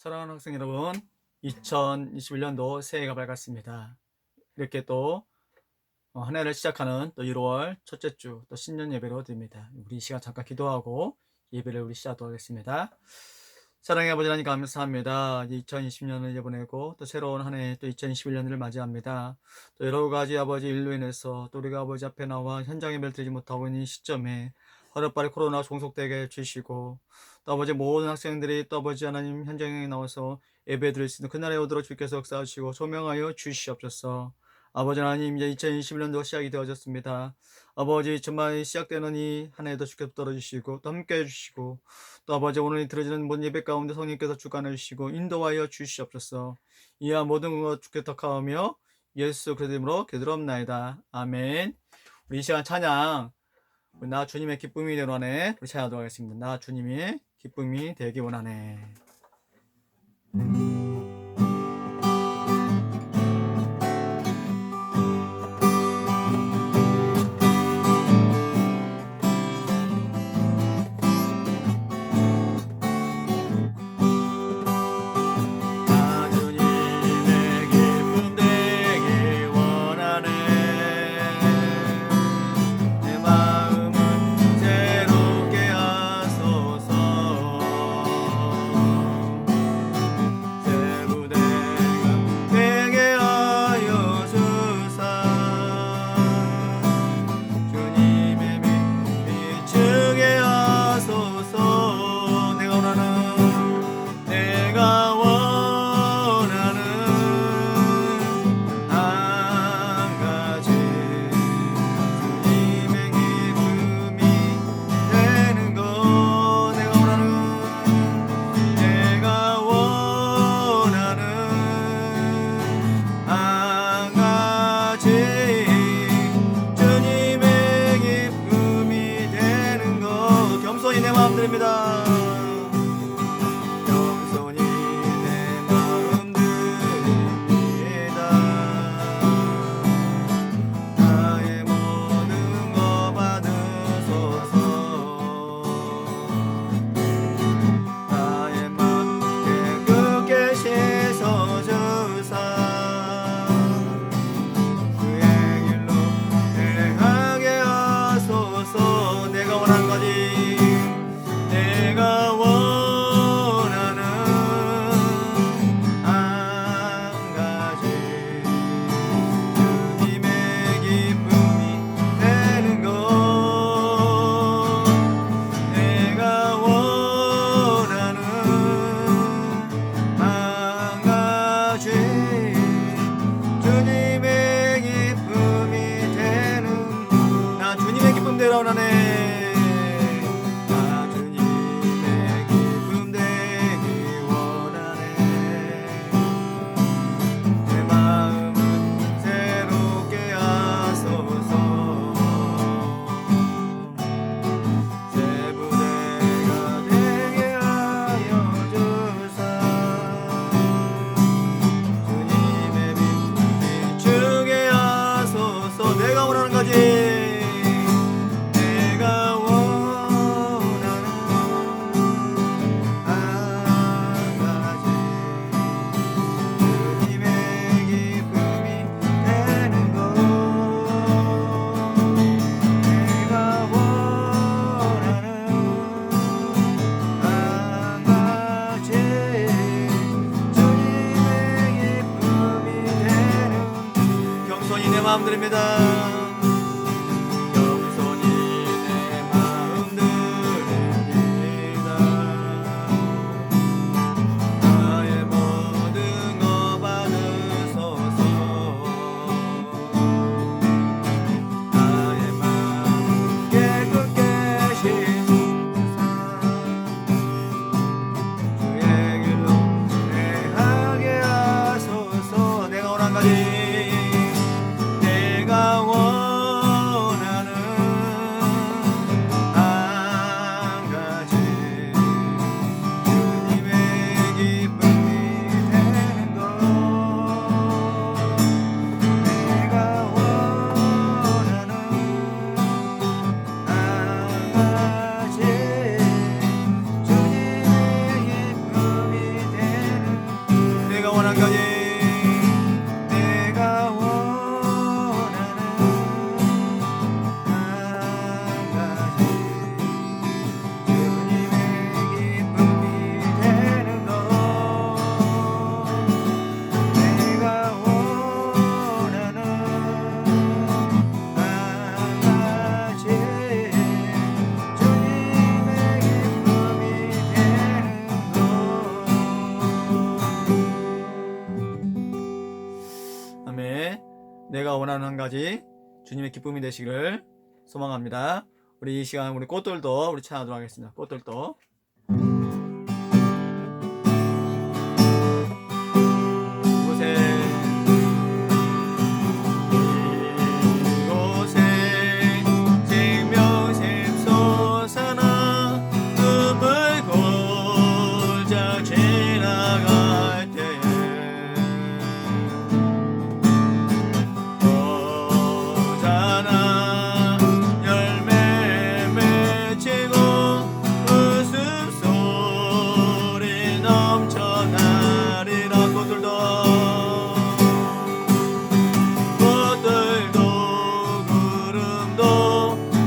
사랑하는 학생 여러분, 2021년도 새해가 밝았습니다. 이렇게 또 한 해를 시작하는 또 1월 첫째 주 또 신년 예배로 드립니다. 우리 이 시간 잠깐 기도하고 예배를 우리 시작하도록 하겠습니다. 사랑의 아버지 하나님 감사합니다. 2020년을 이제 보내고 또 새로운 한 해 또 2021년을 맞이합니다. 또 여러 가지 아버지 일로 인해서 또 우리가 아버지 앞에 나와 현장 예배를 드리지 못하고 있는 이 시점에 하루빨리 코로나 종속되게 해주시고 또 아버지 모든 학생들이 또 아버지 하나님 현장에 나와서 예배 드릴 수 있는 그날에 오도록 주께서 역사하시고 조명하여 주시옵소서. 아버지 하나님, 이제 2021년도 시작이 되어졌습니다. 아버지 정말 시작되는 이 한 해도 주께서 떨어주시고 또 함께 해주시고 또 아버지 오늘 드려지는 모든 예배 가운데 성령께서 주관해 주시고 인도하여 주시옵소서. 이와 모든 것 주께 덕하오며 예수 그리스도 이름으로 기도하옵나이다. 아멘. 우리 이 시간 찬양 나 주님의 기쁨이 되기 원하네 우리 찬양하도록 하겠습니다. 나 주님의 기쁨이 되기 원하네. 마음 드립니다. 겸손히 내 마음 드립니다. 나의 모든 것 받으소서. 나의 마음 깨끗게 씻으사 주의 길로 행하게 하소서. 내가 원한 가지 제가 원하는 한 가지 주님의 기쁨이 되시기를 소망합니다. 우리 이 시간 우리 꽃들도 우리 찬양하도록 하겠습니다. 꽃들도 이곳에 생명샘 솟아나 눈물 골자 지나갈 때에 호산나 열매 맺히고 웃음소리 넘쳐나리라. 꽃들도 구름도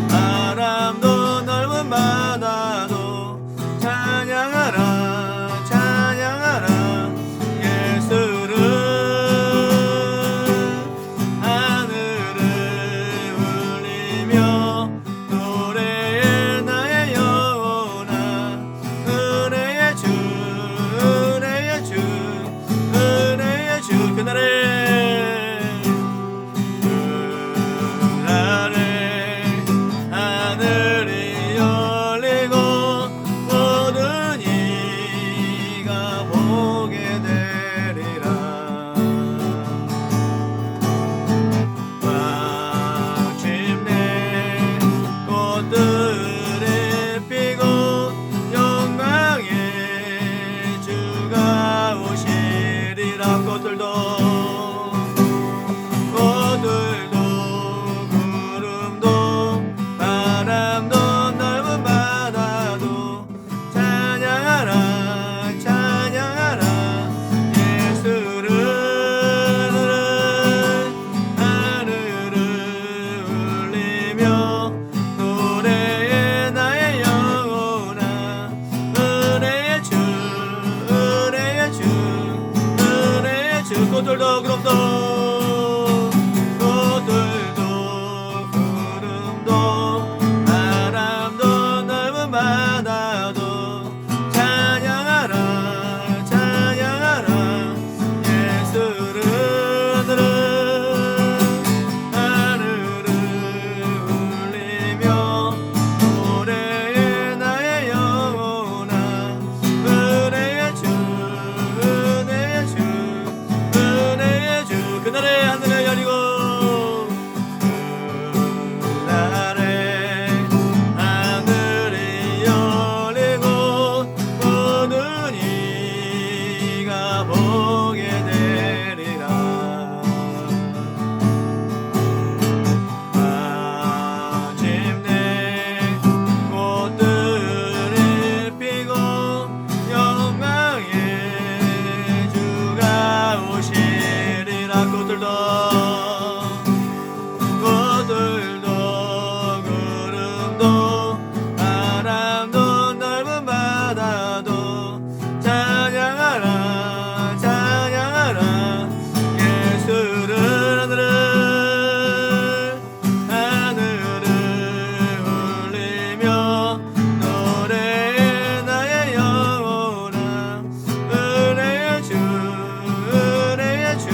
바람도 넓은 바다도 찬양하라 찬양하라 예수를. 하늘을 울리며 노래해 나의 영혼아. 은혜의 주 은혜의 주 은혜의 주. 그날에 하늘이 열리고 모든 이가 보게 되리라. 마침내 꽃들이 피고 영광의 주가 오시리라. 꽃들도 구름도 바람도 넓은 바다도 찬양하라 찬양하라 예수를. 하늘을 울리며 노래해 나의 영혼아. 은혜의 주 은혜의 주 은혜의 주. 꽃들도 구름도 구름도 바람도 넓은 바다도 찬양하라 찬양하라 예수를. 하늘을 울리며 노래해 나의 영혼아. 은혜의 주 은혜의 주 은혜의 주. 그날에 하늘을 열리고 그날에 하늘이 열리고 모든 이가 보게 되리라. 마침내 꽃들이 피고 영광의 주가 오시리라. 꽃들도 구름도 바람도 넓은 바다도 찬양하라 찬양하라 예수를. 하늘을 울리며 노래해 나의 영혼아. 은혜의 주 은혜의 주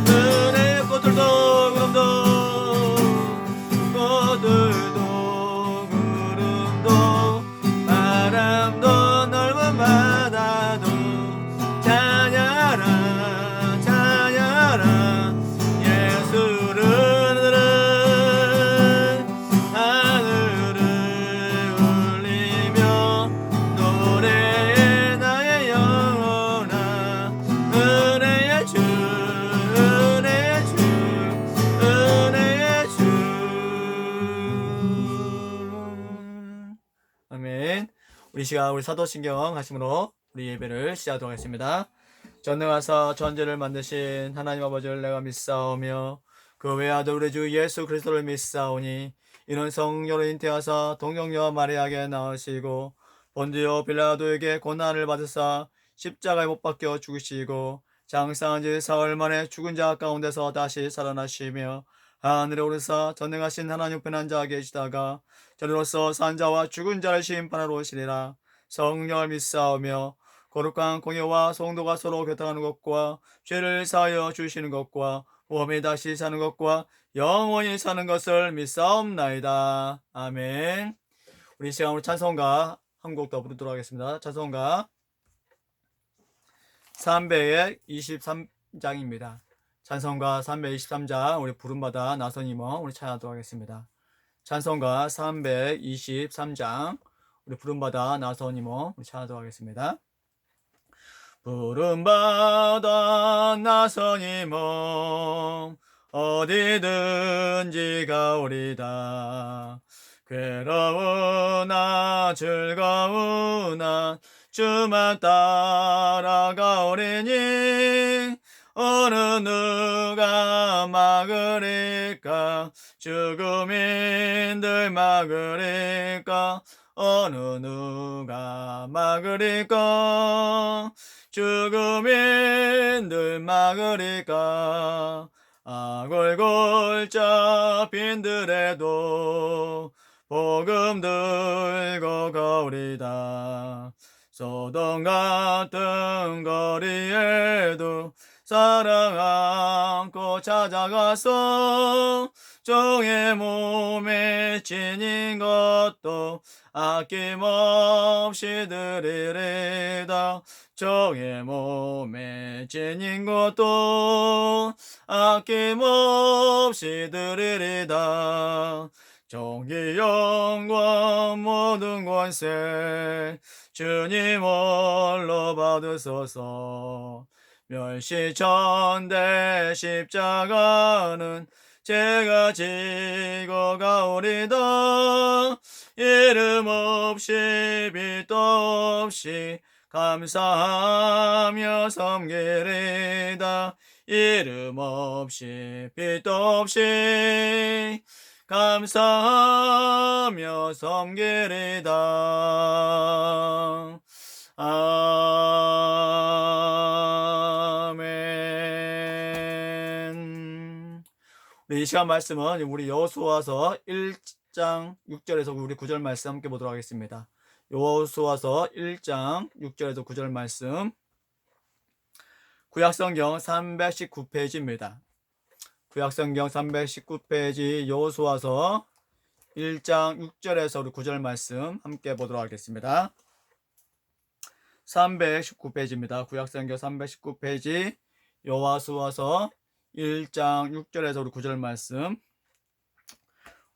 은혜의. 꽃들도 구름도 바람도 넓은 바다도 찬양하라 찬양하라 예수를. 하늘을 울리며 노래해 나의 영혼아. 은혜의 주 은혜의 주 은혜의 주. 아멘. 우리 시간 우리 사도신경 하심으로 우리 예배를 시작하도록 하겠습니다. 전능하사 전제를 만드신 하나님 아버지를 내가 믿사오며 그 외아들 우리 주 예수 그리스도를 믿사오니 이는 성령으로 잉태하사 동정녀 마리아에게 낳으시고 본디오 빌라도에게 고난을 받으사 십자가에 못 박혀 죽으시고 장사한 지 사흘 만에 죽은 자 가운데서 다시 살아나시며 하늘에 오르사 전능하신 하나님 편한 자 계시다가 저리로서 산자와 죽은 자를 심판하러 오시리라. 성령을 믿사오며 거룩한 공예와 성도가 서로 교통하는 것과 죄를 사하여 주시는 것과 몸이 다시 사는 것과 영원히 사는 것을 믿사옵나이다. 아멘. 우리 시간으로 찬송가 한 곡 더 부르도록 하겠습니다. 찬송가 323장입니다. 찬송가 323장 우리 부름받아 나선임어 우리 찬양하도록 하겠습니다. 찬송가 323장 우리 부름받아 나선임어 우리 찬양하도록 하겠습니다. 부름받아 나선임어 어디든지 가오리다. 괴로우나 즐거우나 주만 따라가오리니 어느 누가 막으리까. 죽음인들 막으리까. 어느 누가 막으리까. 죽음인들 막으리까. 아골골 빈들에도 복음 들고 가오리다. 소돔 같은 거리에도 사랑 안고 찾아가서 종의 몸에 지닌 것도 아낌없이 드리리다. 종의 몸에 지닌 것도 아낌없이 드리리다. 종기 영광 모든 권세 주님 홀로 받으소서. 멸시천대 십자가는 제가 지고 가오리다. 이름 없이 빛도 없이 감사하며 섬기리다. 이름 없이 빛도 없이 감사하며 섬기리다. 아멘. 우리 이 시간 말씀은 우리 여호수아서 1장 6절에서 우리 9절 말씀 함께 보도록 하겠습니다. 여호수아서 1장 6절에서 9절 말씀, 구약성경 319페이지입니다. 구약성경 319페이지 여호수아서 1장 6절에서 우리 9절 말씀 함께 보도록 하겠습니다. 319페이지입니다. 구약성경 319페이지 여호수아서 1장 6절에서 우리 9절 말씀,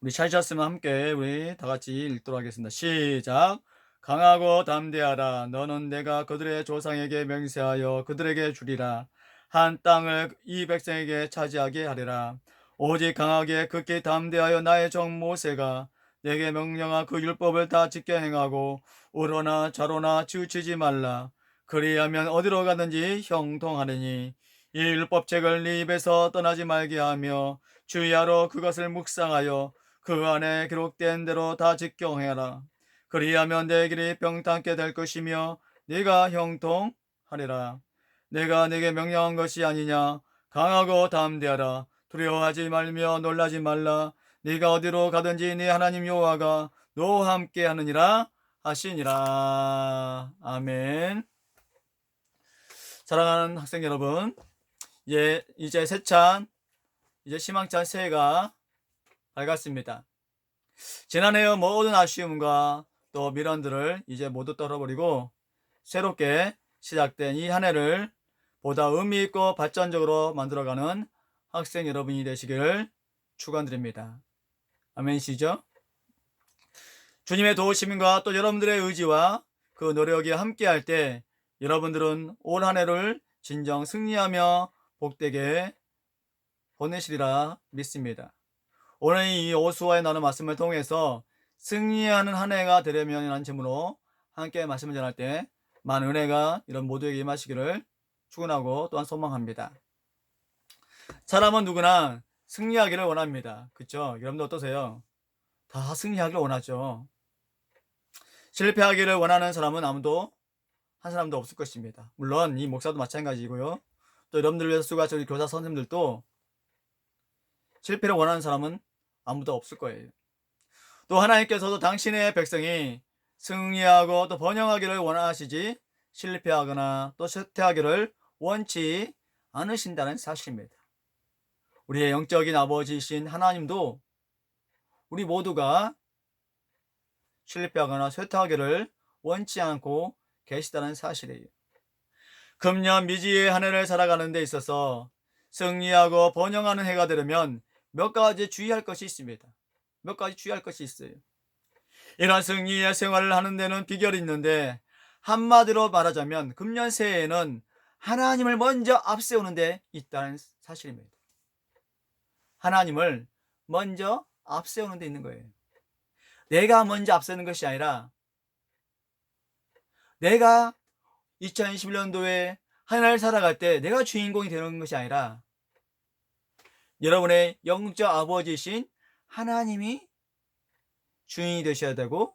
우리 찾으셨으면 함께 우리 다같이 읽도록 하겠습니다. 시작. 강하고 담대하라. 너는 내가 그들의 조상에게 맹세하여 그들에게 주리라. 한 땅을 이 백성에게 차지하게 하리라. 오직 강하게 극히 담대하여 나의 종 모세가 내게 명령한 그 율법을 다 지켜 행하고 우로나 좌로나 치우치지 말라. 그리하면 어디로 가든지 형통하리니 이 율법책을 네 입에서 떠나지 말게 하며 주야로 그것을 묵상하여 그 안에 기록된 대로 다 지켜 행하라. 그리하면 내 길이 평탄케 될 것이며 네가 형통하리라. 내가 네게 명령한 것이 아니냐. 강하고 담대하라. 두려워하지 말며 놀라지 말라. 네가 어디로 가든지 네 하나님 여호와가 너와 함께 하느니라 하시니라. 아멘. 사랑하는 학생 여러분, 이제 세찬, 이제 희망찬 새해가 밝았습니다. 지난해의 모든 아쉬움과 또 미련들을 이제 모두 떨어버리고 새롭게 시작된 이 한 해를 보다 의미 있고 발전적으로 만들어가는 학생 여러분이 되시기를 축원드립니다. 아멘이시죠? 주님의 도우심과 또 여러분들의 의지와 그 노력이 함께할 때 여러분들은 올 한 해를 진정 승리하며 복되게 보내시리라 믿습니다. 오늘 이 여호수아의 나눈 말씀을 통해서 승리하는 한 해가 되려면 제목으로 함께 말씀을 전할 때 많은 은혜가 이런 모두에게 임하시기를 축원하고 또한 소망합니다. 사람은 누구나 승리하기를 원합니다. 그렇죠? 여러분들 어떠세요? 다 승리하기를 원하죠. 실패하기를 원하는 사람은 아무도 한 사람도 없을 것입니다. 물론 이 목사도 마찬가지고요. 또 여러분들을 위해서 수고하신 우리 교사 선생님들도 실패를 원하는 사람은 아무도 없을 거예요. 또 하나님께서도 당신의 백성이 승리하고 또 번영하기를 원하시지 실패하거나 또 쇠퇴하기를 원치 않으신다는 사실입니다. 우리의 영적인 아버지이신 하나님도 우리 모두가 실패하거나 쇠퇴하기를 원치 않고 계시다는 사실이에요. 금년 미지의 한 해를 살아가는 데 있어서 승리하고 번영하는 해가 되려면 몇 가지 주의할 것이 있습니다. 몇 가지 주의할 것이 있어요. 이러한 승리의 생활을 하는 데는 비결이 있는데, 한마디로 말하자면 금년 새해에는 하나님을 먼저 앞세우는 데 있다는 사실입니다. 하나님을 먼저 앞세우는 데 있는 거예요. 내가 먼저 앞세우는 것이 아니라, 내가 2021년도에 한 해를 살아갈 때 내가 주인공이 되는 것이 아니라 여러분의 영적 아버지이신 하나님이 주인이 되셔야 되고,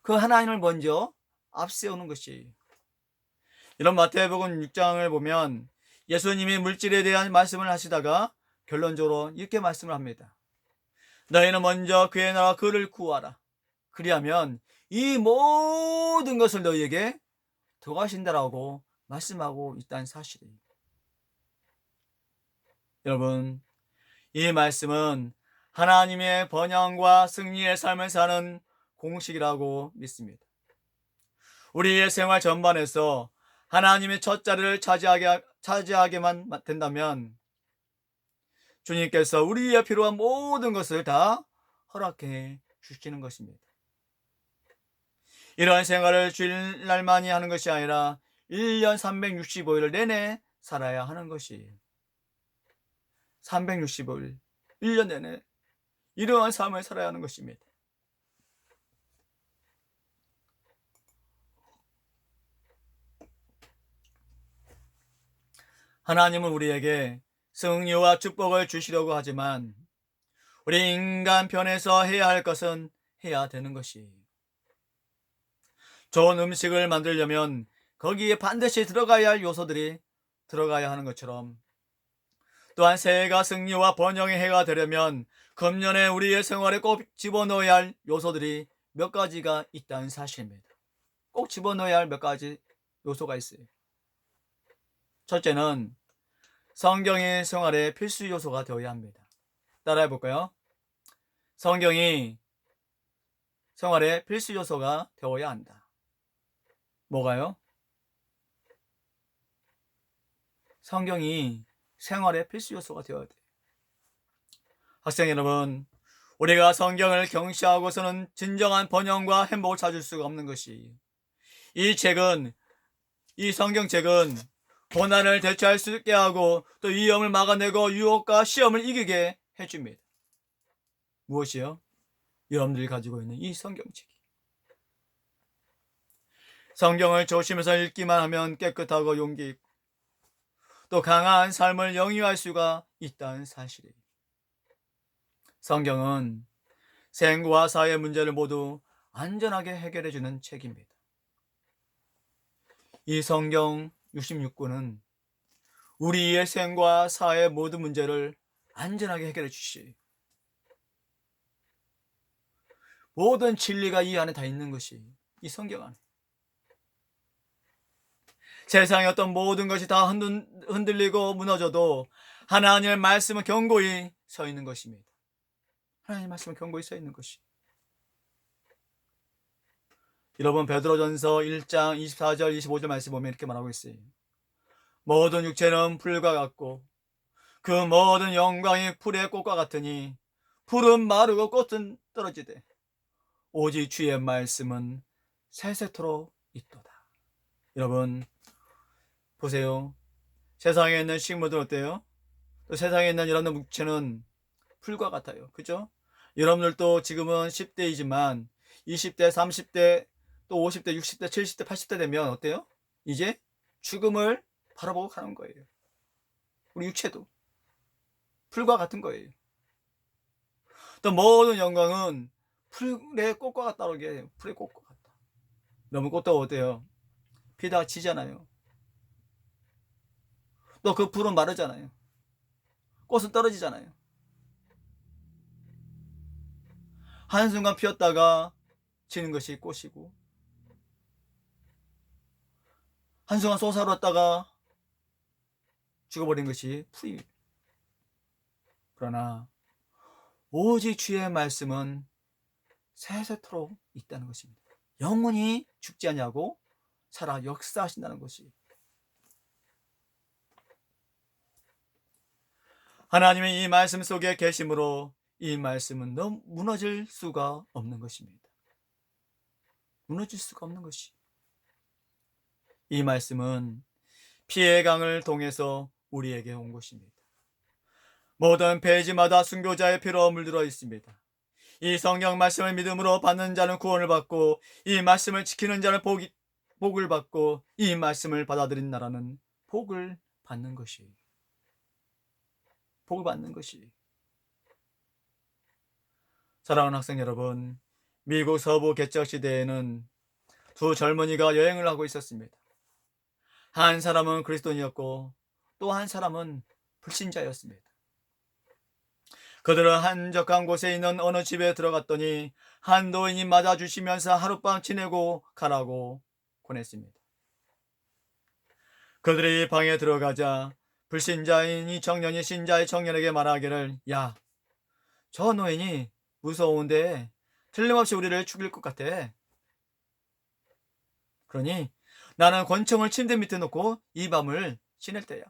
그 하나님을 먼저 앞세우는 것이에요. 이런 마태복음 6장을 보면 예수님이 물질에 대한 말씀을 하시다가 결론적으로 이렇게 말씀을 합니다. 너희는 먼저 그의 나라와 그를 구하라. 그리하면 이 모든 것을 너희에게 더하신다라고 말씀하고 있다는 사실이에요. 여러분, 이 말씀은 하나님의 번영과 승리의 삶을 사는 공식이라고 믿습니다. 우리의 생활 전반에서 하나님의 첫 자리를 차지하게만 된다면 주님께서 우리의 필요한 모든 것을 다 허락해 주시는 것입니다. 이러한 생활을 주일날만이 하는 것이 아니라 1년 365일 내내 살아야 하는 것이에요. 365일, 1년 내내 이러한 삶을 살아야 하는 것입니다. 하나님은 우리에게 승리와 축복을 주시려고 하지만 우리 인간 편에서 해야 할 것은 해야 되는 것이에요. 좋은 음식을 만들려면 거기에 반드시 들어가야 할 요소들이 들어가야 하는 것처럼, 또한 새해가 승리와 번영의 해가 되려면 금년에 우리의 생활에 꼭 집어넣어야 할 요소들이 몇 가지가 있다는 사실입니다. 꼭 집어넣어야 할 몇 가지 요소가 있어요. 첫째는 성경이 생활의 필수 요소가 되어야 합니다. 따라해 볼까요? 성경이 생활의 필수 요소가 되어야 한다. 뭐가요? 성경이 생활의 필수 요소가 되어야 돼요. 학생 여러분, 우리가 성경을 경시하고서는 진정한 번영과 행복을 찾을 수가 없는 것이, 이 성경책은 고난을 대처할 수 있게 하고 또 위험을 막아내고 유혹과 시험을 이기게 해줍니다. 무엇이요? 여러분들이 가지고 있는 이 성경책이. 성경을 조심해서 읽기만 하면 깨끗하고 용기 있고 또 강한 삶을 영위할 수가 있다는 사실이에요. 성경은 생과 사의 문제를 모두 안전하게 해결해주는 책입니다. 이 성경 66권은 우리의 생과 사의 모든 문제를 안전하게 해결해 주시오. 모든 진리가 이 안에 다 있는 것이 이 성경 안에. 세상의 어떤 모든 것이 다 흔들리고 무너져도 하나님의 말씀은 견고히 서 있는 것입니다. 하나님의 말씀은 견고히 서 있는 것이. 여러분, 베드로전서 1장 24절 25절 말씀 보면 이렇게 말하고 있어요. 모든 육체는 풀과 같고 그 모든 영광이 풀의 꽃과 같으니 풀은 마르고 꽃은 떨어지되 오직 주의 말씀은 세세토록 있도다. 여러분 보세요. 세상에 있는 식물들 어때요? 또 세상에 있는 여러분의 육체는 풀과 같아요. 그죠? 여러분들도 지금은 10대이지만 20대, 30대, 또 50대, 60대, 70대, 80대 되면 어때요? 이제 죽음을 바라보고 가는 거예요. 우리 육체도 풀과 같은 거예요. 또 모든 영광은 풀의 꽃과 같다고 얘기해요. 풀의 꽃과 같다. 너무 꽃도 어때요? 비다 지잖아요. 또 그 풀은 마르잖아요. 꽃은 떨어지잖아요. 한순간 피었다가 지는 것이 꽃이고 한순간 솟아올랐다가 죽어버린 것이 풀이에요. 그러나 오직 주의 말씀은 세세토록 있다는 것입니다. 영원히 죽지 아니하고 살아 역사하신다는 것이, 하나님의 이 말씀 속에 계심으로 이 말씀은 너무 무너질 수가 없는 것입니다. 무너질 수가 없는 것이, 이 말씀은 피의 강을 통해서 우리에게 온 것입니다. 모든 페이지마다 순교자의 피로 물들어 있습니다. 이 성경 말씀을 믿음으로 받는 자는 구원을 받고, 이 말씀을 지키는 자는 복을 받고, 이 말씀을 받아들인 나라는 복을 받는 것이, 복을 받는 것이. 사랑하는 학생 여러분, 미국 서부 개척 시대에는 두 젊은이가 여행을 하고 있었습니다. 한 사람은 그리스도인이었고 또 한 사람은 불신자였습니다. 그들은 한적한 곳에 있는 어느 집에 들어갔더니 한 노인이 맞아주시면서 하룻밤 지내고 가라고 권했습니다. 그들이 방에 들어가자 불신자인 이 청년이 신자의 청년에게 말하기를, 야, 저 노인이 무서운데 틀림없이 우리를 죽일 것 같아. 그러니 나는 권총을 침대 밑에 놓고 이 밤을 지낼 때야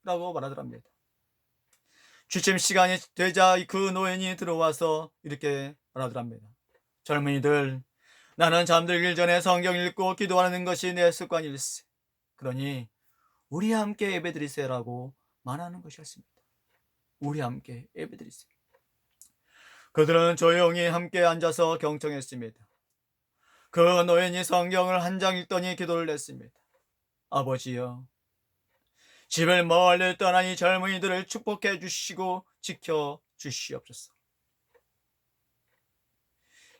라고 말하더랍니다. 취침 시간이 되자 그 노인이 들어와서 이렇게 말하더랍니다. 젊은이들, 나는 잠들기 전에 성경 읽고 기도하는 것이 내 습관일세. 그러니 우리 함께 예배드리세요라고 말하는 것이었습니다. 우리 함께 예배드리세요. 그들은 조용히 함께 앉아서 경청했습니다. 그 노인이 성경을 한 장 읽더니 기도를 했습니다. 아버지여, 집을 멀리 떠난 이 젊은이들을 축복해 주시고 지켜 주시옵소서.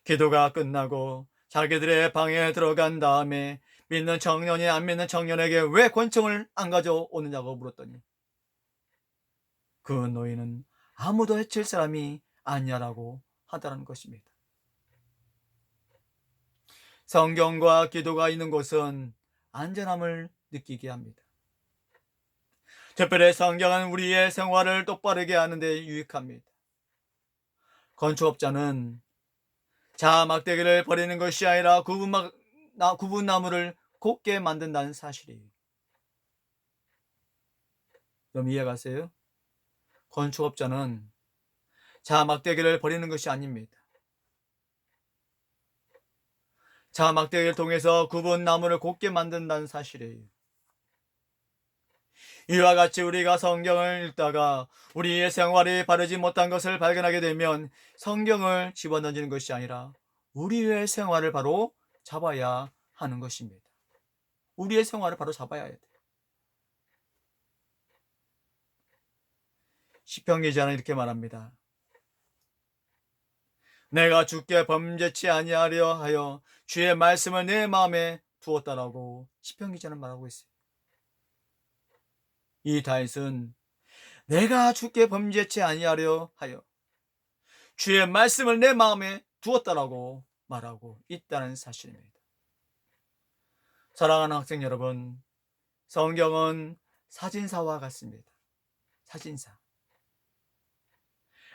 기도가 끝나고 자기들의 방에 들어간 다음에 믿는 청년이 안 믿는 청년에게 왜 권총을 안 가져오느냐고 물었더니 그 노인은 아무도 해칠 사람이 아니야라고 하더라는 것입니다. 성경과 기도가 있는 곳은 안전함을 느끼게 합니다. 특별히 성경은 우리의 생활을 똑바르게 하는 데 유익합니다. 건축업자는 자막대기를 버리는 것이 아니라 구분나무를 곱게 만든다는 사실이에요. 그럼 이해가세요? 건축업자는 자막대기를 버리는 것이 아닙니다. 자막대기를 통해서 구분나무를 곱게 만든다는 사실이에요. 이와 같이 우리가 성경을 읽다가 우리의 생활이 바르지 못한 것을 발견하게 되면 성경을 집어던지는 것이 아니라 우리의 생활을 바로 잡아야 하는 것입니다. 우리의 생활을 바로 잡아야 해야 돼요. 시편 기자는 이렇게 말합니다. 내가 주께 범죄치 아니하려 하여 주의 말씀을 내 마음에 두었다라고 시편 기자는 말하고 있어요. 이 다윗은 내가 주께 범죄치 아니하려 하여 주의 말씀을 내 마음에 두었다라고 말하고 있다는 사실입니다. 사랑하는 학생 여러분, 성경은 사진사와 같습니다. 사진사.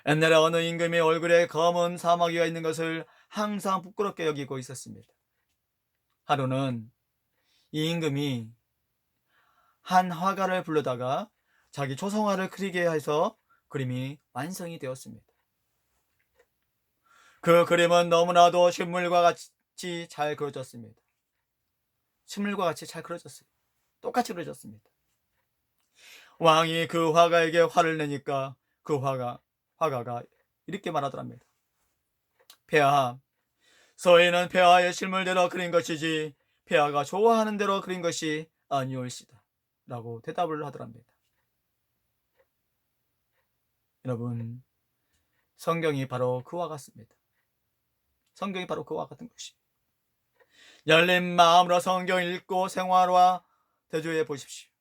옛날에 어느 임금이 얼굴에 검은 사마귀가 있는 것을 항상 부끄럽게 여기고 있었습니다. 하루는 이 임금이 한 화가를 불러다가 자기 초성화를 그리게 해서 그림이 완성이 되었습니다. 그 그림은 너무나도 식물과 같이 잘 그려졌습니다. 식물과 같이 잘 그려졌어요. 똑같이 그려졌습니다. 왕이 그 화가에게 화를 내니까 그 화가가 이렇게 말하더랍니다. 폐하, 서인은 폐하의 실물대로 그린 것이지 폐하가 좋아하는 대로 그린 것이 아니올시다 라고 대답을 하더랍니다. 여러분, 성경이 바로 그와 같습니다. 성경이 바로 그와 같은 것입니다. 열린 마음으로 성경 읽고 생활과 대조해 보십시오.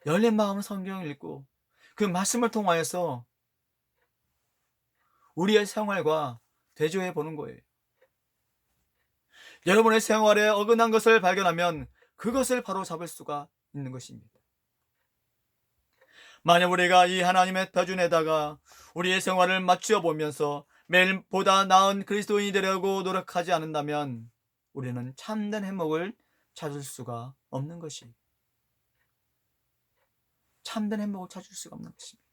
열린 마음으로 성경을 읽고 그 말씀을 통하여서 우리의 생활과 대조해 보는 거예요. 여러분의 생활에 어긋난 것을 발견하면 그것을 바로 잡을 수가 있는 것입니다. 만약 우리가 이 하나님의 표준에다가 우리의 생활을 맞추어 보면서 매일 보다 나은 그리스도인이 되려고 노력하지 않는다면 우리는 참된 행복을 찾을 수가 없는 것이, 참된 행복을 찾을 수가 없는 것입니다.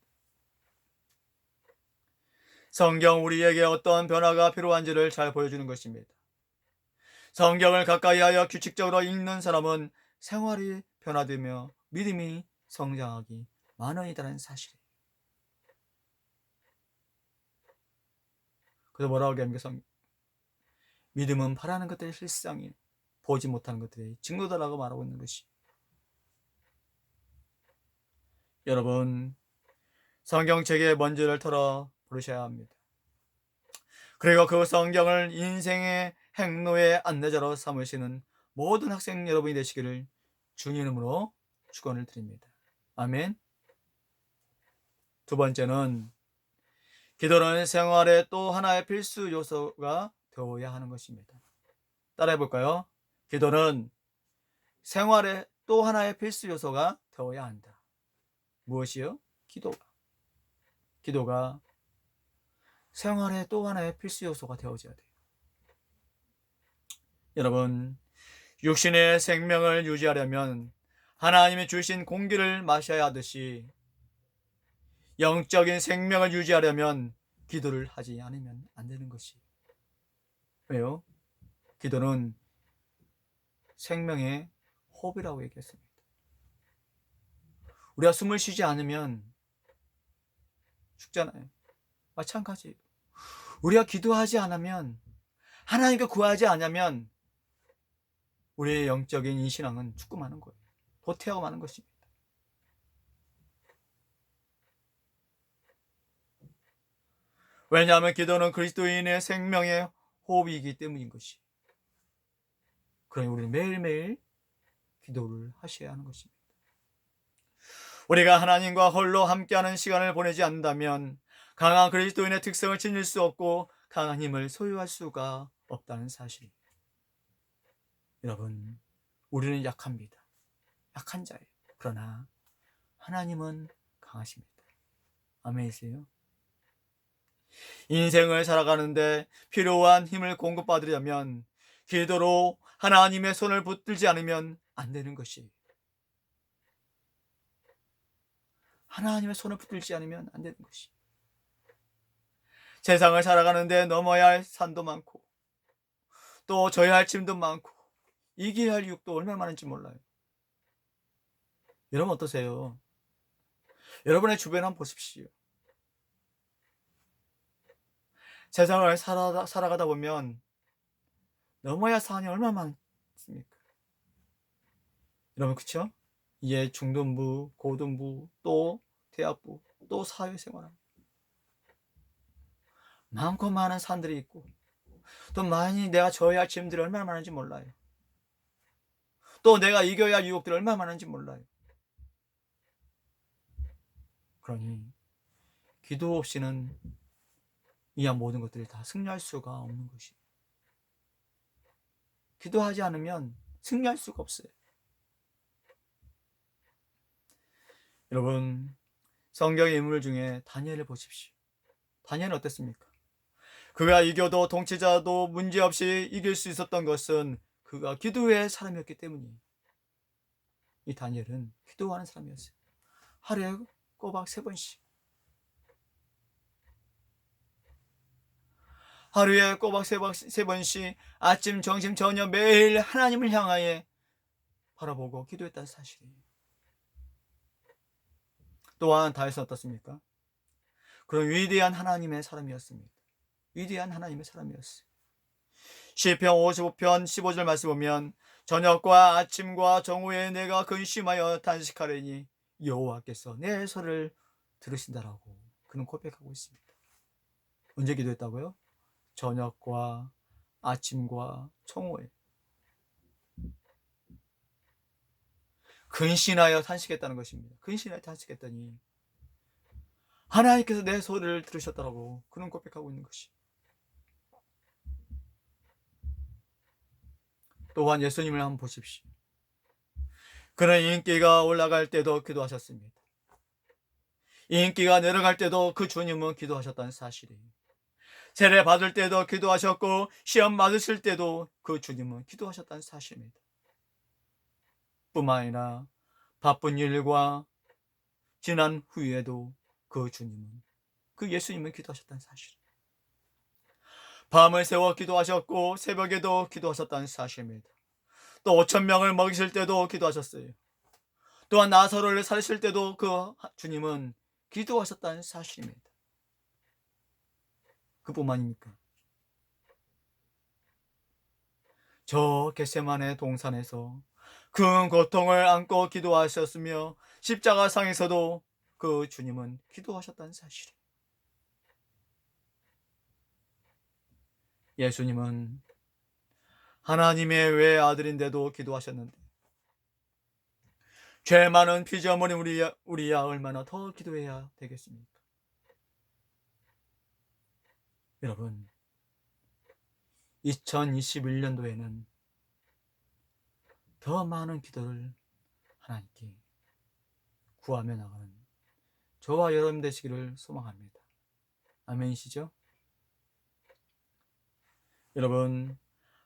성경 우리에게 어떤 변화가 필요한지를 잘 보여주는 것입니다. 성경을 가까이하여 규칙적으로 읽는 사람은 생활이 변화되며 믿음이 성장하기 마련이라는 사실이에요. 그래서 뭐라고 얘기합니까? 믿음은 바라는 것들의 실상이 보지 못하는 것들의 증거다라고 말하고 있는 것이. 여러분, 성경책에 먼지를 털어 부르셔야 합니다. 그리고 그 성경을 인생의 행로의 안내자로 삼으시는 모든 학생 여러분이 되시기를 주님 이름으로 축원을 드립니다. 아멘. 두 번째는 기도는 생활의 또 하나의 필수 요소가 되어야 하는 것입니다. 따라해 볼까요? 기도는 생활의 또 하나의 필수 요소가 되어야 한다. 무엇이요? 기도가 생활의 또 하나의 필수 요소가 되어져야 돼요. 여러분, 육신의 생명을 유지하려면 하나님이 주신 공기를 마셔야 하듯이 영적인 생명을 유지하려면 기도를 하지 않으면 안 되는 것이. 왜요? 기도는 생명의 호흡이라고 얘기했습니다. 우리가 숨을 쉬지 않으면 죽잖아요. 마찬가지예요. 우리가 기도하지 않으면, 하나님께 구하지 않으면 우리의 영적인 이 신앙은 죽고 마는 거예요. 도태하고 마는 것입니다. 왜냐하면 기도는 그리스도인의 생명의 호흡이기 때문인 것이. 그러니 우리는 매일매일 기도를 하셔야 하는 것입니다. 우리가 하나님과 홀로 함께하는 시간을 보내지 않는다면 강한 그리스도인의 특성을 지닐 수 없고 강한 힘을 소유할 수가 없다는 사실. 여러분, 우리는 약합니다. 약한 자예요. 그러나 하나님은 강하십니다. 아멘이세요? 인생을 살아가는데 필요한 힘을 공급받으려면 기도로 하나님의 손을 붙들지 않으면 안 되는 것이. 하나님의 손을 붙들지 않으면 안 되는 것이. 세상을 살아가는데 넘어야 할 산도 많고 또 져야 할 짐도 많고 이겨야 할 유혹도 얼마나 많은지 몰라요. 여러분 어떠세요? 여러분의 주변 한번 보십시오. 세상을 살아가다 보면 넘어야 할 산이 얼마나 많습니까? 여러분 그렇죠? 이게 중등부, 고등부, 또 대학부, 또 사회생활 많고 많은 산들이 있고 또 많이 내가 져야 할 짐들이 얼마나 많은지 몰라요. 또 내가 이겨야 할 유혹들이 얼마나 많은지 몰라요. 그러니 기도 없이는 이한 모든 것들을 다 승리할 수가 없는 것이. 기도하지 않으면 승리할 수가 없어요. 여러분, 성경의 인물 중에 다니엘을 보십시오. 다니엘은 어땠습니까? 그가 이겨도 통치자도 문제없이 이길 수 있었던 것은 그가 기도의 사람이었기 때문이에요. 이 다니엘은 기도하는 사람이었어요. 하루에 꼬박 3번씩. 하루에 꼬박 3번씩 아침, 점심, 저녁 매일 하나님을 향하여 바라보고 기도했다는 사실이에요. 또한 다윗은 어떻습니까? 그런 위대한 하나님의 사람이었습니다. 위대한 하나님의 사람이었어요. 시편 55편 15절 말씀 보면 저녁과 아침과 정오에 내가 근심하여 단식하려니 여호와께서 내 소리를 들으신다라고 그는 고백하고 있습니다. 언제 기도했다고요? 저녁과 아침과 정오에 근신하여 탄식했다는 것입니다. 근신하여 탄식했더니 하나님께서 내 소리를 들으셨다라고 그는 고백하고 있는 것이. 또한 예수님을 한번 보십시오. 그는 인기가 올라갈 때도 기도하셨습니다. 인기가 내려갈 때도 그 주님은 기도하셨다는 사실이에요. 세례 받을 때도 기도하셨고 시험 맞으실 때도 그 주님은 기도하셨다는 사실입니다. 뿐만 아니라 바쁜 일과 지난 후에도 그 주님은, 그 예수님은 기도하셨다는 사실. 밤을 새워 기도하셨고 새벽에도 기도하셨다는 사실입니다. 또 5천 명을 먹이실 때도 기도하셨어요. 또한 나사로를 살리실 때도 그 주님은 기도하셨다는 사실입니다. 그뿐만입니까? 저 겟세마네 동산에서 큰 고통을 안고 기도하셨으며 십자가상에서도 그 주님은 기도하셨다는 사실. 예수님은 하나님의 외아들인데도 기도하셨는데 죄 많은 피조물인 우리야 얼마나 더 기도해야 되겠습니까? 여러분, 2021년도에는 더 많은 기도를 하나님께 구하며 나가는 저와 여러분 되시기를 소망합니다. 아멘이시죠? 여러분,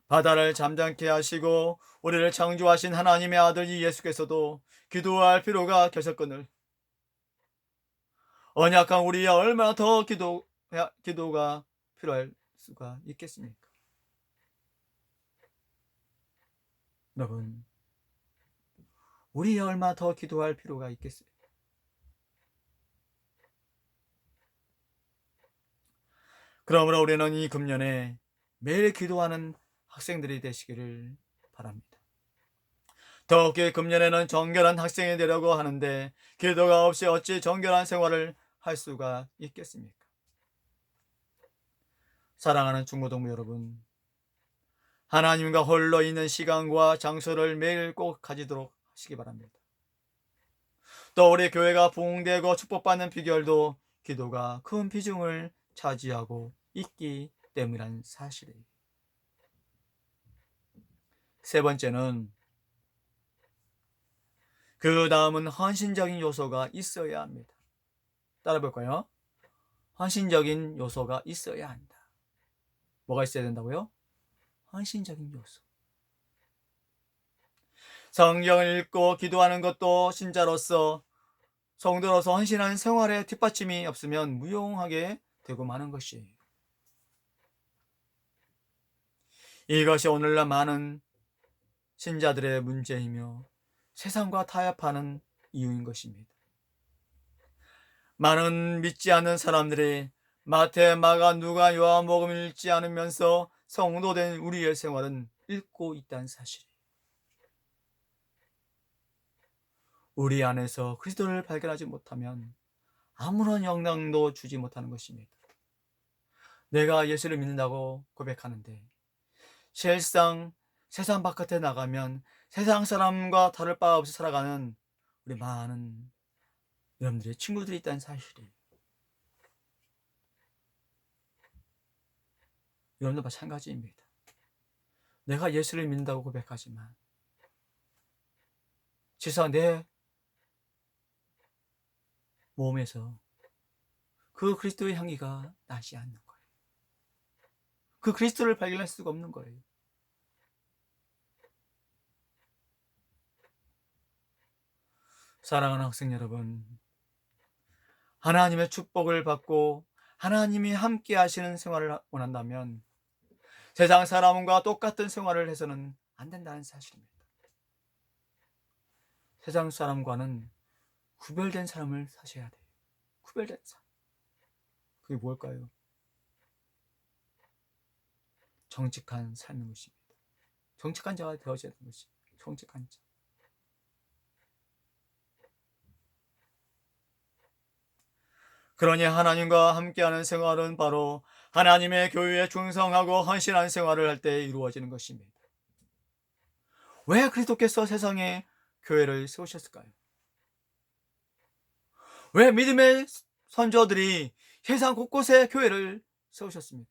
바다를 잠잠케 하시고 우리를 창조하신 하나님의 아들 이 예수께서도 기도할 필요가 계셨거늘 언약한 우리야 얼마나 더 기도가 필요할 수가 있겠습니까? 여러분, 우리야 얼마나 더 기도할 필요가 있겠어요? 그러므로 우리는 이 금년에 매일 기도하는 학생들이 되시기를 바랍니다. 더욱이 금년에는 정결한 학생이 되려고 하는데 기도가 없이 어찌 정결한 생활을 할 수가 있겠습니까? 사랑하는 중고등부 여러분, 하나님과 홀로 있는 시간과 장소를 매일 꼭 가지도록 하시기 바랍니다. 또 우리 교회가 부흥되고 축복받는 비결도 기도가 큰 비중을 차지하고 있기 때문이라는 사실이에요. 세 번째는, 그 다음은 헌신적인 요소가 있어야 합니다. 따라 볼까요? 헌신적인 요소가 있어야 한다. 뭐가 있어야 된다고요? 헌신적인 요소. 성경을 읽고 기도하는 것도 신자로서, 성도로서 헌신하는 생활에 뒷받침이 없으면 무용하게 되고 마는 것이에요. 이것이 오늘날 많은 신자들의 문제이며 세상과 타협하는 이유인 것입니다. 많은 믿지 않는 사람들이 마태, 마가, 누가, 요한복음을 읽지 않으면서 성도된 우리의 생활은 읽고 있다는 사실이에요. 우리 안에서 그리스도를 발견하지 못하면 아무런 영향도 주지 못하는 것입니다. 내가 예수를 믿는다고 고백하는데 실상 세상 바깥에 나가면 세상 사람과 다를 바 없이 살아가는 우리 많은 여러분들의 친구들이 있다는 사실이에요. 여러분도 마찬가지입니다. 내가 예수를 믿는다고 고백하지만 실상 내 몸에서 그 그리스도의 향기가 나지 않는 거예요. 그 그리스도를 발견할 수가 없는 거예요. 사랑하는 학생 여러분, 하나님의 축복을 받고 하나님이 함께 하시는 생활을 원한다면 세상 사람과 똑같은 생활을 해서는 안 된다는 사실입니다. 세상 사람과는 구별된 삶을 사셔야 돼요. 구별된 삶. 그게 뭘까요? 정직한 삶인 것입니다. 정직한 자가 되어져야 되는 것입니다. 정직한 자. 그러니 하나님과 함께하는 생활은 바로 하나님의 교회에 충성하고 헌신한 생활을 할 때 이루어지는 것입니다. 왜 그리스도께서 세상에 교회를 세우셨을까요? 왜 믿음의 선조들이 세상 곳곳에 교회를 세우셨습니까?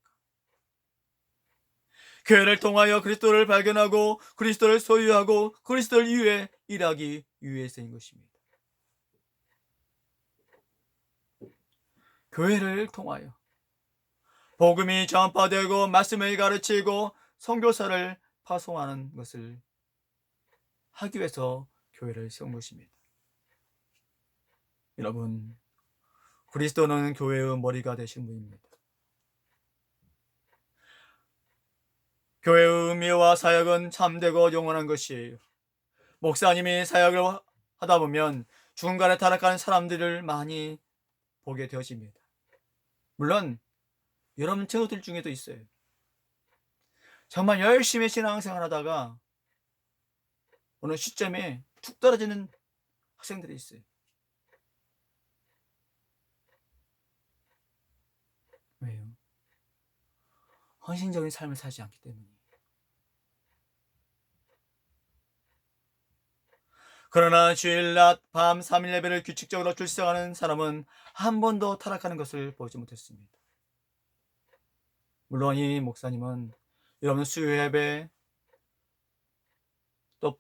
교회를 통하여 그리스도를 발견하고 그리스도를 소유하고 그리스도를 위해 일하기 위해서인 것입니다. 교회를 통하여 복음이 전파되고 말씀을 가르치고 선교사를 파송하는 것을 하기 위해서 교회를 세운 것입니다. 여러분, 그리스도는 교회의 머리가 되신 분입니다. 교회의 의미와 사역은 참되고 영원한 것이에요. 목사님이 사역을 하다 보면 중간에 타락하는 사람들을 많이 보게 되어집니다. 물론 여러분 친구들 중에도 있어요. 정말 열심히 신앙생활 하다가 어느 시점에 툭 떨어지는 학생들이 있어요. 왜요? 헌신적인 삶을 살지 않기 때문이에요. 그러나 주일 낮 밤 3일 예배를 규칙적으로 출석하는 사람은 한 번도 타락하는 것을 보지 못했습니다. 물론 이 목사님은 여러분 수요 예배, 또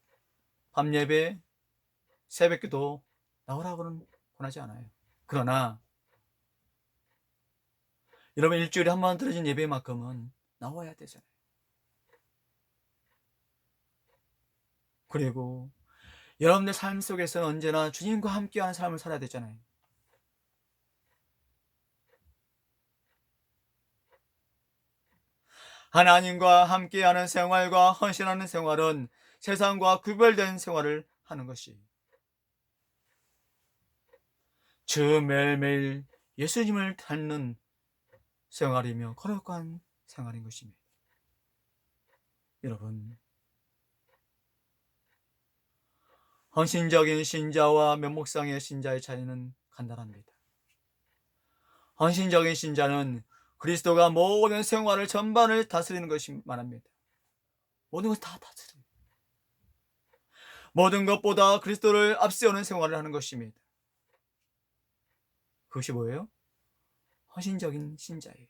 밤 예배, 새벽기도 나오라고는 권하지 않아요. 그러나 여러분 일주일에 한 번 드려진 예배만큼은 나와야 되잖아요. 그리고 여러분의 삶 속에서는 언제나 주님과 함께하는 삶을 살아야 되잖아요. 하나님과 함께하는 생활과 헌신하는 생활은 세상과 구별된 생활을 하는 것이 주 매일매일 예수님을 닮는 생활이며 거룩한 생활인 것입니다. 여러분, 헌신적인 신자와 면목상의 신자의 차이는 간단합니다. 헌신적인 신자는 그리스도가 모든 생활을 전반을 다스리는 것이 말합니다. 모든 것을 다 다스려요. 모든 것보다 그리스도를 앞세우는 생활을 하는 것입니다. 그것이 뭐예요? 헌신적인 신자예요.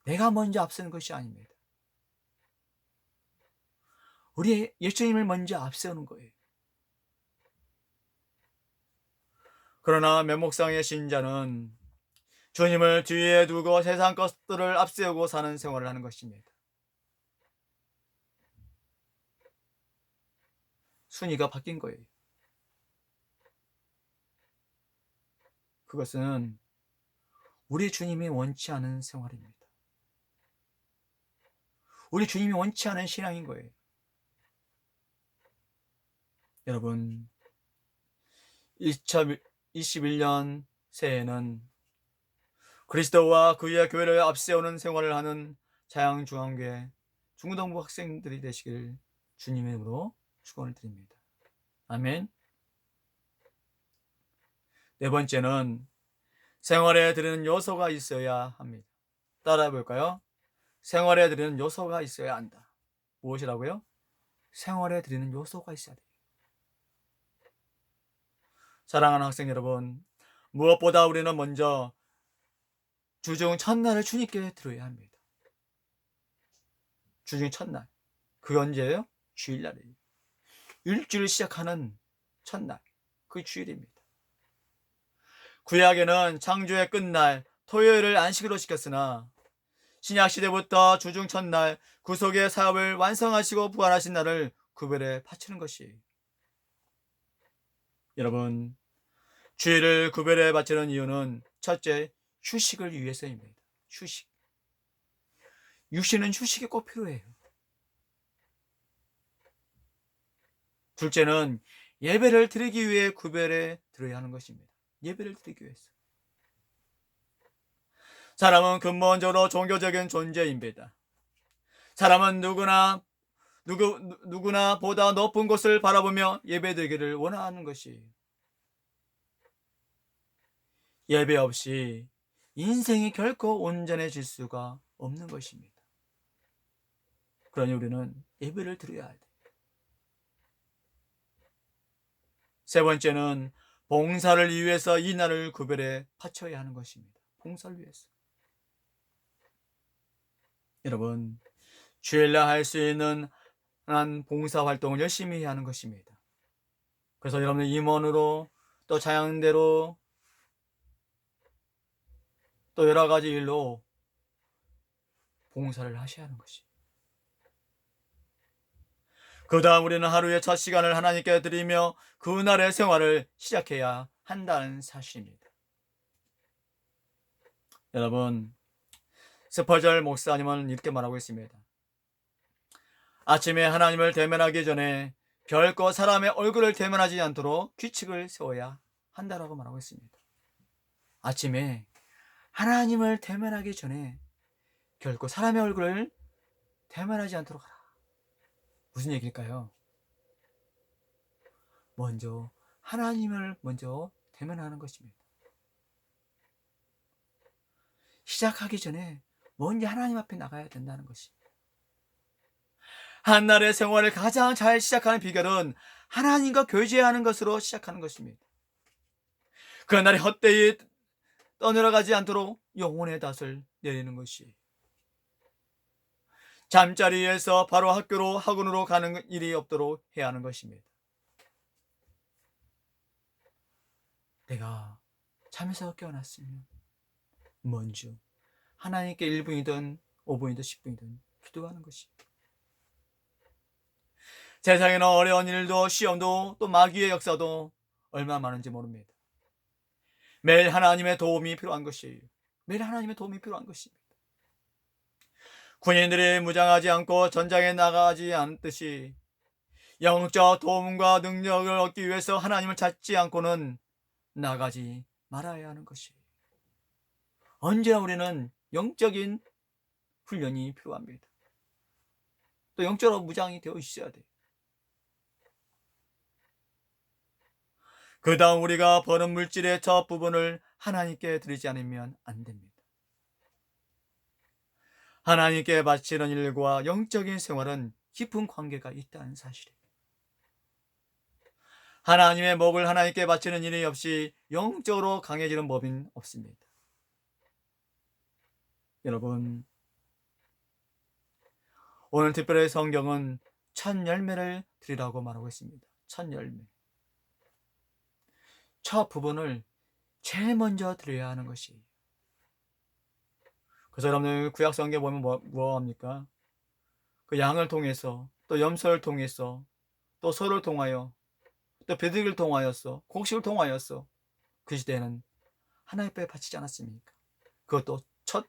내가 먼저 앞서는 것이 아닙니다. 우리 예수님을 먼저 앞세우는 거예요. 그러나 면목상의 신자는 주님을 뒤에 두고 세상 것들을 앞세우고 사는 생활을 하는 것입니다. 순위가 바뀐 거예요. 그것은 우리 주님이 원치 않은 생활입니다. 우리 주님이 원치 않은 신앙인 거예요. 여러분, 2021년 새해에는 그리스도와 그의 교회를 앞세우는 생활을 하는 자양중앙교회 중고등부 학생들이 되시길 주님의 이름으로 축원을 드립니다. 아멘. 네 번째는 생활에 드리는 요소가 있어야 합니다. 따라해 볼까요? 생활에 드리는 요소가 있어야 한다. 무엇이라고요? 생활에 드리는 요소가 있어야 돼요. 사랑하는 학생 여러분, 무엇보다 우리는 먼저 주중 첫날을 주님께 드려야 합니다. 주중 첫날. 그게 언제예요? 주일날이에요. 일주일 시작하는 첫날. 그게 주일입니다. 구약에는 창조의 끝날 토요일을 안식으로 지켰으나 신약시대부터 주중 첫날 구속의 사업을 완성하시고 부활하신 날을 구별해 바치는 것이에요. 여러분, 주일을 구별해 바치는 이유는 첫째, 휴식을 위해서입니다. 휴식. 육신은 휴식이 꼭 필요해요. 둘째는 예배를 드리기 위해 구별해 드려야 하는 것입니다. 예배를 드리기 위해서. 사람은 근본적으로 종교적인 존재입니다. 사람은 누구나 보다 높은 곳을 바라보며 예배드리기를 원하는 것이에요. 예배 없이 인생이 결코 온전해질 수가 없는 것입니다. 그러니 우리는 예배를 드려야 돼요. 세 번째는 봉사를 위해서 이 날을 구별해 바쳐야 하는 것입니다. 봉사를 위해서. 여러분, 주일날 할 수 있는 한 봉사 활동을 열심히 해야 하는 것입니다. 그래서 여러분들 임원으로 또 자양대로 또 여러 가지 일로 봉사를 하셔야 하는 것이. 그 다음 우리는 하루의 첫 시간을 하나님께 드리며 그날의 생활을 시작해야 한다는 사실입니다. 여러분, 스퍼절 목사님은 이렇게 말하고 있습니다. 아침에 하나님을 대면하기 전에 결코 사람의 얼굴을 대면하지 않도록 규칙을 세워야 한다라고 말하고 있습니다. 아침에 하나님을 대면하기 전에 결코 사람의 얼굴을 대면하지 않도록 하라. 무슨 얘기일까요? 먼저 하나님을 먼저 대면하는 것입니다. 시작하기 전에 먼저 하나님 앞에 나가야 된다는 것입니다. 한날의 생활을 가장 잘 시작하는 비결은 하나님과 교제하는 것으로 시작하는 것입니다. 그날이 헛되이 떠내려가지 않도록 영혼의 닷을 내리는 것이, 잠자리에서 바로 학교로 학원으로 가는 일이 없도록 해야 하는 것입니다. 내가 잠에서 깨어났으면 먼저 하나님께 1분이든 5분이든 10분이든 기도하는 것입니다. 세상에는 어려운 일도 시험도 또 마귀의 역사도 얼마나 많은지 모릅니다. 매일 하나님의 도움이 필요한 것이에요. 매일 하나님의 도움이 필요한 것입니다. 군인들이 무장하지 않고 전장에 나가지 않듯이 영적 도움과 능력을 얻기 위해서 하나님을 찾지 않고는 나가지 말아야 하는 것이에요. 언제나 우리는 영적인 훈련이 필요합니다. 또 영적으로 무장이 되어 있어야 돼요. 그 다음 우리가 버는 물질의 첫 부분을 하나님께 드리지 않으면 안 됩니다. 하나님께 바치는 일과 영적인 생활은 깊은 관계가 있다는 사실이에요. 하나님의 목을 하나님께 바치는 일이 없이 영적으로 강해지는 법은 없습니다. 여러분, 오늘 특별히 성경은 첫 열매를 드리라고 말하고 있습니다. 첫 열매. 첫 부분을 제일 먼저 드려야 하는 것이에요. 그래서 여러분들 구약 성경 보면 뭐 합니까? 그 양을 통해서, 또 염소를 통해서, 또 소를 통하여, 또 비둘기를 통하여서, 곡식을 통하여서 그 시대에는 하나님 앞에 바치지 않았습니까? 그것도 첫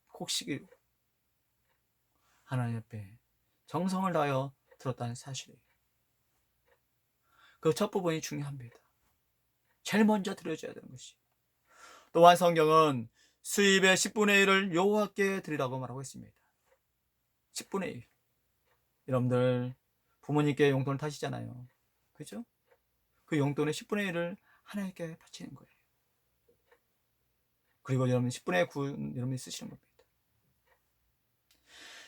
곡식이 하나님 앞에 정성을 다하여 들었다는 사실이에요. 그 첫 부분이 중요합니다. 제일 먼저 드려줘야 되는 것이. 또한 성경은 수입의 10분의 1을 여호와께 드리라고 말하고 있습니다. 10분의 1. 여러분들 부모님께 용돈을 타시잖아요. 그죠? 그 용돈의 10분의 1을 하나님께 바치는 거예요. 그리고 여러분 10분의 9는 여러분이 쓰시는 겁니다.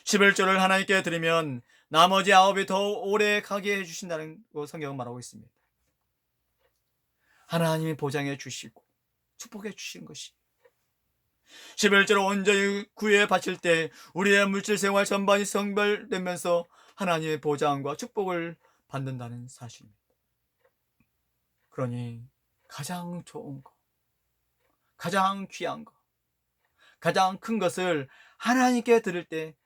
11조를 하나님께 드리면 나머지 9이 더 오래 가게 해주신다는 거 성경은 말하고 있습니다. 하나님이 보장해 주시고 축복해 주시는 것이, 11조를 온전히 구해 바칠 때 우리의 물질 생활 전반이 성별되면서 하나님의 보장과 축복을 받는다는 사실입니다. 그러니 가장 좋은 것, 가장 귀한 것, 가장 큰 것을 하나님께 드릴 때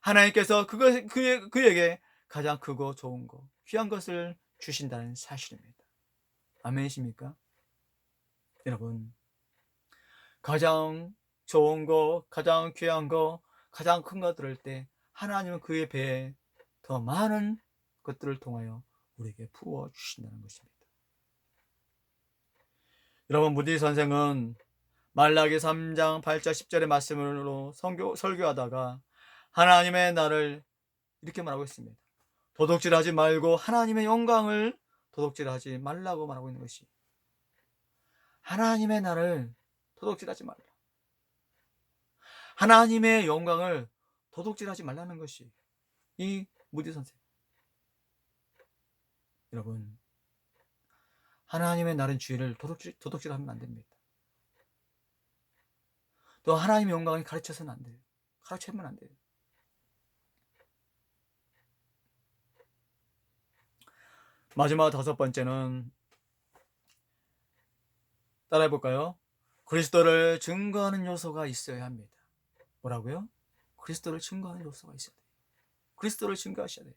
하나님께서 그에게 가장 크고 좋은 것, 귀한 것을 주신다는 사실입니다. 아멘이십니까? 여러분, 가장 좋은 거, 가장 귀한 거, 가장 큰 거 들을 때 하나님은 그의 배에 더 많은 것들을 통하여 우리에게 부어 주신다는 것입니다. 여러분, 무디 선생은 말라기 3장 8절 10절의 말씀으로 설교하다가 하나님의 나를 이렇게 말하고 있습니다. 도둑질하지 말고 하나님의 영광을 도둑질하지 말라고 말하고 있는 것이, 하나님의 나를 도둑질하지 말라, 하나님의 영광을 도둑질하지 말라는 것이 이 무디 선생. 여러분, 하나님의 나른 주의를 도둑질하면 안 됩니다. 또 하나님의 영광을 가르쳐서는 안 돼요. 가르치면 안 돼요. 마지막 5번째는 따라해볼까요? 그리스도를 증거하는 요소가 있어야 합니다. 뭐라고요? 그리스도를 증거하는 요소가 있어야 돼요. 그리스도를 증거하셔야 돼요.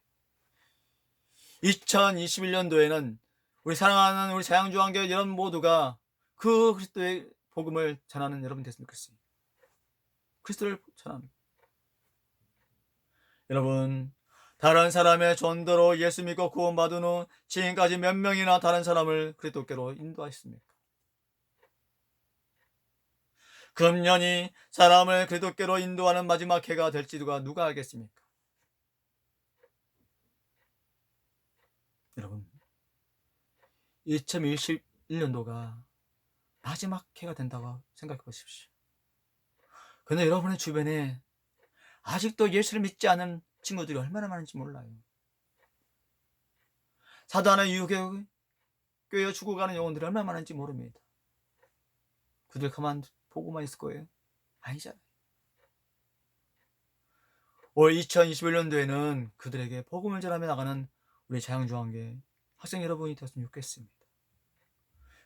2021년도에는 우리 사랑하는 우리 자양주한교 여러분 모두가 그 그리스도의 복음을 전하는 여러분 됐으면 좋겠어요. 그리스도를 전하는. 여러분, 다른 사람의 전도로 예수 믿고 구원받은 후 지금까지 몇 명이나 다른 사람을 그리스도께로 인도하셨습니까? 금년이 사람을 그리스도께로 인도하는 마지막 해가 될지 누가 알겠습니까? 여러분, 2021년도가 마지막 해가 된다고 생각해 보십시오. 근데 여러분의 주변에 아직도 예수를 믿지 않은 친구들이 얼마나 많은지 몰라요. 사단의 유혹에 꿰어 죽어가는 영혼들이 얼마나 많은지 모릅니다. 그들 가만 보고만 있을 거예요? 아니잖아요. 올 2021년도에는 그들에게 복음을 전하며 나가는 우리 자양주한계 학생 여러분이 되었으면 좋겠습니다.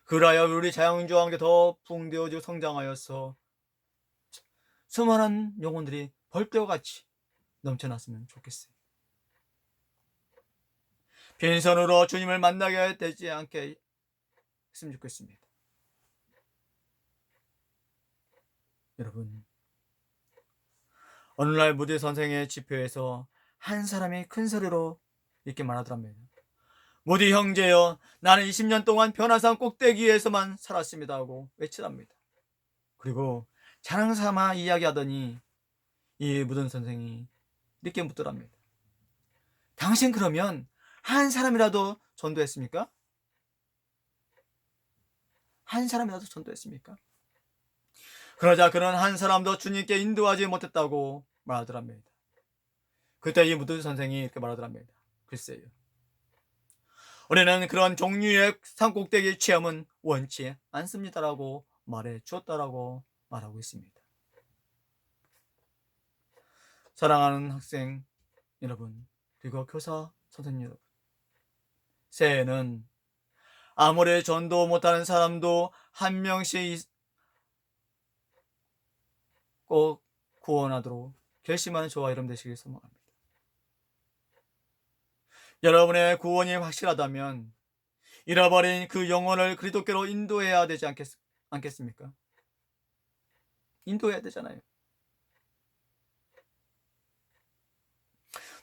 그라여 우리 자양주한계 더 부흥되어지고 성장하여서 수많은 영혼들이 벌떼와 같이 넘쳐났으면 좋겠어요. 빈손으로 주님을 만나게 되지 않게 했으면 좋겠습니다. 여러분, 어느 날 무대 선생의 집회에서 한 사람이 큰 소리로 이렇게 말하더랍니다. 무디 형제여, 나는 20년 동안 변화산 꼭대기에서만 살았습니다 하고 외치답니다. 그리고 자랑 삼아 이야기하더니 이 무든 선생이 이렇게 묻더랍니다. 당신 그러면 한 사람이라도 전도했습니까? 한 사람이라도 전도했습니까? 그러자 그는 한 사람도 주님께 인도하지 못했다고 말하더랍니다. 그때 이 무든 선생이 이렇게 말하더랍니다. 글쎄요, 우리는 그런 종류의 산꼭대기 체험은 원치 않습니다라고 말해 주었다라고 말하고 있습니다. 사랑하는 학생 여러분, 그리고 교사 선생님 여러분, 새해에는 아무리 전도 못하는 사람도 한 명씩 꼭 구원하도록 결심하는 저와 여러분 되시길 소망합니다. 여러분의 구원이 확실하다면 잃어버린 그 영혼을 그리스도께로 인도해야 되지 않겠습니까? 인도해야 되잖아요.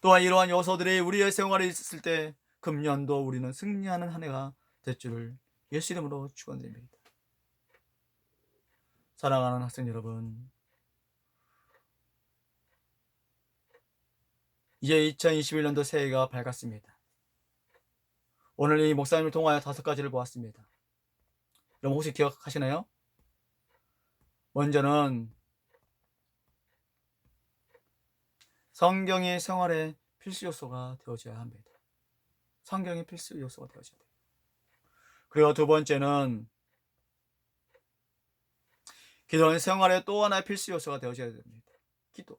또한 이러한 요소들이 우리의 생활에 있었을 때 금년도 우리는 승리하는 한 해가 될 줄을 예수 이름으로 축원드립니다. 사랑하는 학생 여러분, 이제 2021년도 새해가 밝았습니다. 오늘 이 목사님을 통하여 5가지를 보았습니다. 여러분 혹시 기억하시나요? 먼저는 성경이 생활의 필수 요소가 되어져야 합니다. 성경이 필수 요소가 되어져야 돼요. 그리고 두 번째는 기도는 생활의 또 하나의 필수 요소가 되어져야 됩니다. 기도.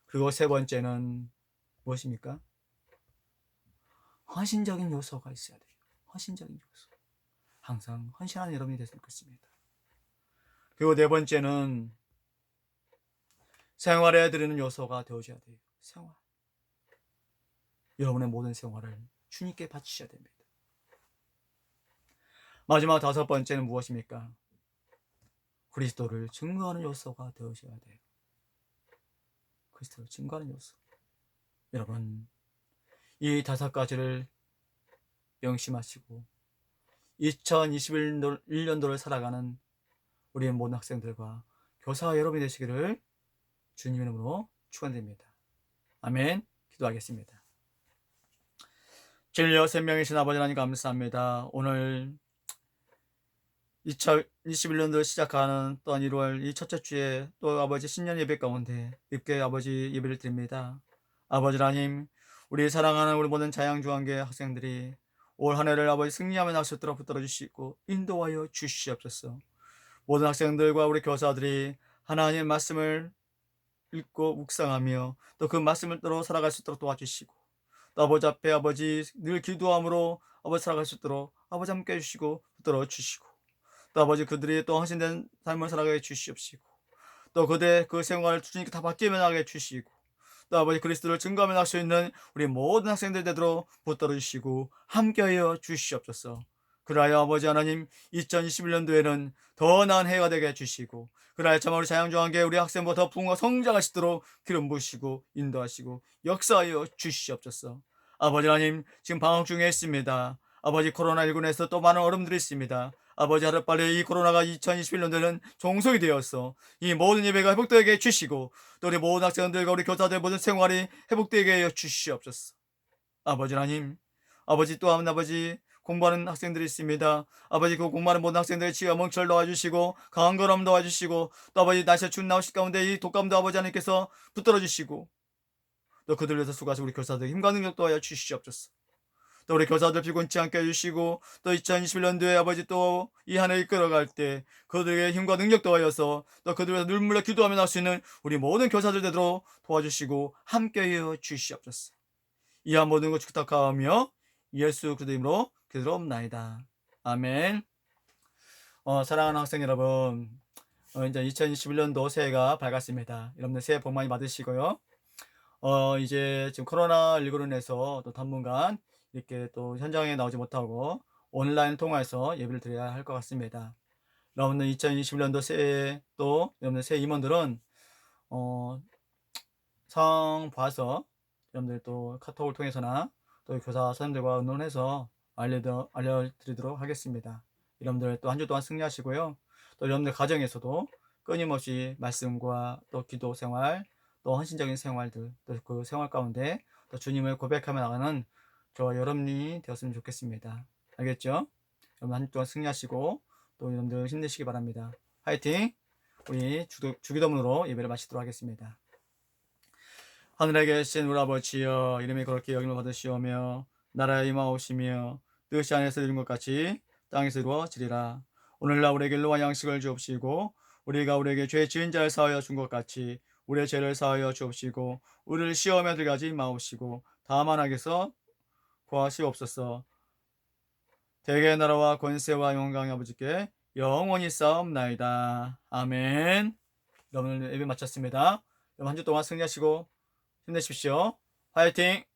그리고 세 번째는 무엇입니까? 헌신적인 요소가 있어야 돼요. 헌신적인 요소. 항상 헌신하는 여러분이 됐으면 좋겠습니다. 그리고 네 번째는 생활에 드리는 요소가 되어져야 돼요. 생활. 여러분의 모든 생활을 주님께 바치셔야 됩니다. 마지막 5번째는 무엇입니까? 그리스도를 증거하는 요소가 되어져야 돼요. 그리스도를 증거하는 요소. 여러분, 이 5가지를 명심하시고 2021년도를 살아가는 우리 모든 학생들과 교사 여러분이 되시기를 주님 이름으로 축원드립니다. 아멘. 기도하겠습니다. 진리와 생명이신 아버지 하나님 감사합니다. 오늘 2021년도 시작하는 또한 1월 이 첫째 주에 또 아버지 신년 예배 가운데 입게 아버지 예배를 드립니다. 아버지 하나님, 우리 사랑하는 우리 모든 자양주한계 학생들이 올 한 해를 아버지 승리하며 나갈 수 있도록 붙들어 주시고 인도하여 주시옵소서. 모든 학생들과 우리 교사들이 하나님의 말씀을 읽고 묵상하며 또 그 말씀을 따라 살아갈 수 있도록 도와주시고, 또 아버지 앞에 아버지 늘 기도함으로 아버지 살아갈 수 있도록 아버지 함께 해주시고 붙들어 주시고, 또 아버지 그들이 또 헌신된 삶을 살아가게 해 주시옵시고, 또 그대 그 생활을 주님께 다 바뀌며 나가게 해 주시고, 또 아버지 그리스도를 증거하며 나갈 수 있는 우리 모든 학생들 되도록 붙들어 주시고 함께하여 주시옵소서. 그라하여 아버지 하나님 2021년도에는 더 나은 해가 되게 해주시고, 그라하여 참 우리 자양중앙교회 우리 학생보다 더 부흥과 성장할 수 있도록 기름 부으시고 인도하시고 역사하여 주시옵소서. 아버지 하나님 지금 방학 중에 있습니다. 아버지 코로나19에서 또 많은 어려움들이 있습니다. 아버지 하루빨리 이 코로나가 2021년도에는 종속이 되어서 이 모든 예배가 회복되게 해주시고, 또 우리 모든 학생들과 우리 교사들 모든 생활이 회복되게 하여 주시옵소서. 아버지 하나님, 아버지 또한 아버지 공부하는 학생들이 있습니다. 아버지 그 공부하는 모든 학생들의 지혜와 멍청을 도와주시고 강한 걸음 도와주시고, 또 아버지 날씨가 추운 나오실 가운데 이 독감도 아버지 하나님께서 붙들어 주시고, 또 그들을 위해서 수고하시고 우리 교사들 힘과 능력 도하여 주시옵소서. 또 우리 교사들 피곤치 않게 해주시고, 또 2021년도에 아버지 또 이 한 해 이끌어갈 때 그들에게 힘과 능력 도하여서 또 그들을 위해서 눈물로 기도하며 나올 수 있는 우리 모든 교사들 되도록 도와주시고 함께하여 주시옵소서. 이한 모든 것 축탁하며 예수 그리스도 이름으로 기도옵나이다. 아멘. 사랑하는 학생 여러분, 이제 2021년도 새해가 밝았습니다. 여러분들 새해 복 많이 받으시고요. 이제 지금 코로나19로 인해서 또 당분간 이렇게 또 현장에 나오지 못하고 온라인 통화해서 예배를 드려야 할 것 같습니다. 여러분들 2021년도 새해 또 여러분들 새 임원들은 상황 봐서 여러분들 또 카톡을 통해서나 또 교사 선생님들과 의논해서 알려드리도록 하겠습니다. 여러분들 또 한 주 동안 승리하시고요. 또 여러분들 가정에서도 끊임없이 말씀과 또 기도 생활, 또 헌신적인 생활들, 또 그 생활 가운데 또 주님을 고백하며 나가는 저와 여러분이 되었으면 좋겠습니다. 알겠죠? 여러분 한 주 동안 승리하시고 또 여러분들 힘내시기 바랍니다. 화이팅! 우리 주기도문으로 예배를 마치도록 하겠습니다. 하늘에 계신 우리 아버지여, 이름이 거룩히 여김을 받으시오며 나라의 임하오시며 뜻이 하늘에서 이룬 것 같이 땅에서 이루어지리라. 오늘날 우리에게 일로와 양식을 주옵시고, 우리가 우리에게 죄 지은 자를 사하여 준 것 같이 우리의 죄를 사하여 주옵시고, 우리를 시험에 들어가지 마옵시고 다만 악에서 구하시옵소서. 대개의 나라와 권세와 영광이 아버지께 영원히 싸움나이다. 아멘. 여러분 예배 마쳤습니다. 여러분 한 주 동안 승리하시고 힘내십시오. 화이팅!